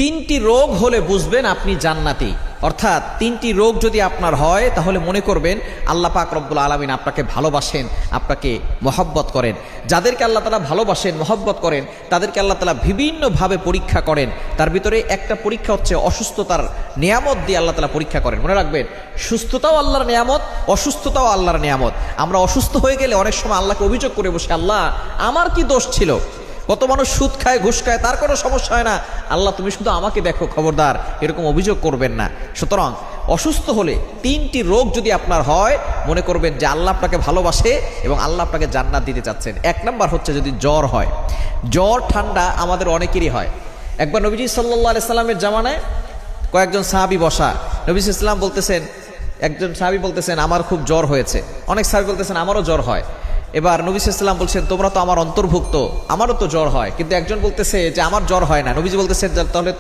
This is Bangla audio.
তিনটি রোগ হলে বুঝবেন আপনি জান্নাতি। অর্থাৎ তিনটি রোগ যদি আপনার হয় তাহলে মনে করবেন আল্লাহ পাক রব্বুল আলামিন আপনাকে ভালোবাসেন, আপনাকে মহব্বত করেন। যাদেরকে আল্লাহ তাআলা ভালোবাসেন, মহব্বত করেন, তাদেরকে আল্লাহ তাআলা বিভিন্নভাবে পরীক্ষা করেন। তার ভিতরে একটা পরীক্ষা হচ্ছে অসুস্থতার নিয়ামত দিয়ে আল্লাহ তাআলা পরীক্ষা করেন। মনে রাখবেন, সুস্থতাও আল্লাহর নিয়ামত, অসুস্থতাও আল্লাহর নিয়ামত। আমরা অসুস্থ হয়ে গেলে অনেক সময় আল্লাহকে অভিযোগ করে বসে, আল্লাহ আমার কি দোষ ছিল? কত মানুষ সুদ খায়, ঘুষ খায়, তার কোনো সমস্যা হয় না, আল্লাহ তুমি শুধু আমাকে দেখো, খবরদার এরকম অভিযোগ করবেন না। সুতরাং অসুস্থ হলে তিনটি রোগ যদি আপনার হয়, মনে করবেন যে আল্লাহ আপনাকে ভালোবাসে এবং আল্লাহ আপনাকে জান্নাত দিতে চাচ্ছেন। এক নাম্বার হচ্ছে যদি জ্বর হয়। জ্বর ঠান্ডা আমাদের অনেকেরই হয়। একবার নবীজি সাল্লাল্লাহু আলাইহি সাল্লামের জামানায় কয়েকজন সাহাবী বসা, নবী সাল্লাল্লাহু আলাইহি সাল্লাম বলতেছেন, একজন সাহাবী বলতেছেন আমার খুব জ্বর হয়েছে, অনেক সাহাবী বলতেছেন আমারও জ্বর হয়। এবার নবী সাল্লাল্লাহু আলাইহি ওয়াসাল্লাম বলছেন তোমরা তো আমার অন্তর্ভুক্ত, আমারও তো জ্বর হয়। কিন্তু একজন বলতেছে যে আমার জ্বর হয় না। নবীজি বলতেছেন তাহলে